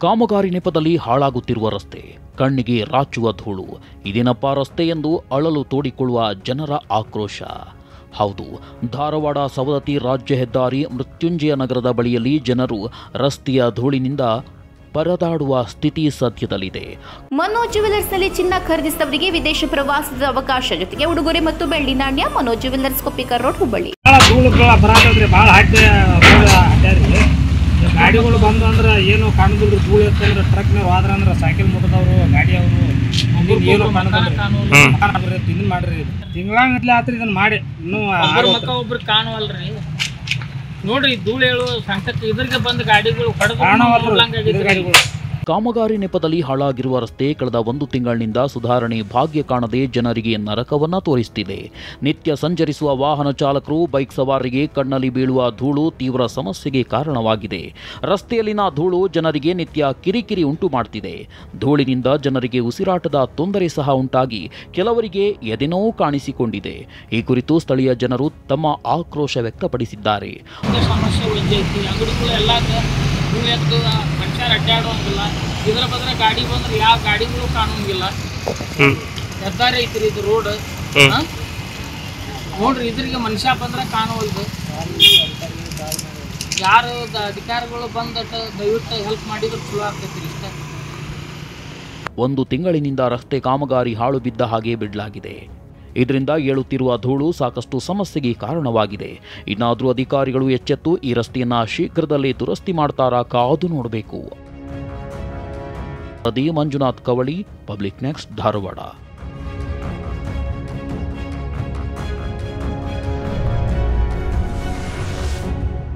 ಕಾಮಗಾರಿ ನೆಪದಲ್ಲಿ ಹಾಳಾಗುತ್ತಿರುವ ರಸ್ತೆ, ಕಣ್ಣಿಗೆ ರಾಚುವ ಧೂಳು, ಇದೇನಪ್ಪ ರಸ್ತೆ ಎಂದು ಅಳಲು ತೋಡಿಕೊಳ್ಳುವ ಜನರ ಆಕ್ರೋಶ. ಹೌದು, ಧಾರವಾಡ ಸವದತ್ತಿ ರಾಜ್ಯ ಹೆದ್ದಾರಿ ಮೃತ್ಯುಂಜಯ ನಗರದ ಬಳಿಯಲ್ಲಿ ಜನರು ರಸ್ತೆಯ ಧೂಳಿನಿಂದ ಪರದಾಡುವ ಸ್ಥಿತಿ ಸದ್ಯದಲ್ಲಿದೆ. ಮನೋಜ್ ಜ್ಯುವೆಲರ್ಸ್ ನಲ್ಲಿ ಚಿನ್ನ ಖರೀದಿಸಿದವರಿಗೆ ವಿದೇಶ ಪ್ರವಾಸದ ಅವಕಾಶ, ಜೊತೆಗೆ ಉಡುಗೊರೆ ಮತ್ತು ಬೆಳ್ಳಿ ನಾಣ್ಯ. Manoj jewellers, Koppikar road, Hubballi. ಗಾಡಿಗಳು ಬಂದು ಅಂದ್ರೆ ಏನು ಕಾಣುದಿಲ್ಲ, ಧೂಳು ಇರ್ತಂದ್ರೆ ಟ್ರಕ್ನವ್ರು ಹೋದ್ರ ಅಂದ್ರೆ ಸೈಕಲ್ ಮುಟ್ಟದವರು ಗಾಡಿಯವರು ಏನು ಕಾಣುದಿಲ್ಲ. ಇದನ್ನ ಮಾಡ್ರಿ, ತಿಂಗಳಾಗಟ್ಲೆ ಆತ್ರಿ ಇದನ್ನ ಮಾಡಿ ಇನ್ನೂ ಒಬ್ರು ಕಾಣುವಲ್ರಿ. ನೋಡ್ರಿ ಧೂಳು ಹೇಳು ಸಂಕಟ ಇದ್ರಿಗೆ ಬಂದ ಗಾಡಿಗಳು ಹೊಡೆದು. ಕಾಮಗಾರಿ ನೆಪದಲ್ಲಿ ಹಾಳಾಗಿರುವ ರಸ್ತೆ ಕಳೆದ 1 ತಿಂಗಳಿನಿಂದ ಸುಧಾರಣೆ ಭಾಗ್ಯ ಕಾಣದೆ ಜನರಿಗೆ ನರಕವನ್ನ ತೋರಿಸುತ್ತಿದೆ. ನಿತ್ಯ ಸಂಚರಿಸುವ ವಾಹನ ಚಾಲಕರು, ಬೈಕ್ ಸವಾರರಿಗೆ ಕಣ್ಣಲ್ಲಿ ಬೀಳುವ ಧೂಳು ತೀವ್ರ ಸಮಸ್ಯೆಗೆ ಕಾರಣವಾಗಿದೆ. ರಸ್ತೆಯಲ್ಲಿನ ಧೂಳು ಜನರಿಗೆ ನಿತ್ಯ ಕಿರಿಕಿರಿ ಉಂಟು ಮಾಡುತ್ತಿದೆ. ಧೂಳಿನಿಂದ ಜನರಿಗೆ ಉಸಿರಾಟದ ತೊಂದರೆ ಸಹ ಉಂಟಾಗಿ ಕೆಲವರಿಗೆ ಎದೆನೋವು ಕಾಣಿಸಿಕೊಂಡಿದೆ. ಈ ಕುರಿತು ಸ್ಥಳೀಯ ಜನರು ತಮ್ಮ ಆಕ್ರೋಶ ವ್ಯಕ್ತಪಡಿಸಿದ್ದಾರೆ. ಮನುಷ್ಯರು ಅಡ್ಡಾಡುವಂಗಿಲ್ಲ, ಇದರ ಬದ್ರ ಗಾಡಿ ಬಂದ್ರೆ ಯಾವ ಗಾಡಿಗಳು ಕಾಣುವಂಗಿಲ್ಲ. ಹೆದ್ದಾರಿ ಐತ್ರಿ ಇದು ರೋಡ್. ನೋಡ್ರಿ ಇದ್ರಿಗೆ ಮನುಷ್ಯ ಬಂದ್ರೆ ಕಾಣುವಲ್ದು. ಯಾರು ಅಧಿಕಾರಿಗಳು ಬಂದಟ್ಟು ದಯವಿಟ್ಟು ಹೆಲ್ಪ್ ಮಾಡಿದ್ರೆ ಚಲೋ ಆಗ್ತೈತಿ. ಇಷ್ಟ 1 ತಿಂಗಳಿನಿಂದ ರಸ್ತೆ ಕಾಮಗಾರಿ ಹಾಳು ಬಿದ್ದ ಹಾಗೆ ಬಿಡಲಾಗಿದೆ. ಇದರಿಂದ ಏಳುತ್ತಿರುವ ಧೂಳು ಸಾಕಷ್ಟು ಸಮಸ್ಯೆಗೆ ಕಾರಣವಾಗಿದೆ. ಇನ್ನಾದರೂ ಅಧಿಕಾರಿಗಳು ಎಚ್ಚೆತ್ತು ಈ ರಸ್ತೆಯನ್ನ ಶೀಘ್ರದಲ್ಲೇ ದುರಸ್ತಿ ಮಾಡ್ತಾರಾ ಕಾದು ನೋಡಬೇಕು. Manjunath Kavali, public next, Dharwad.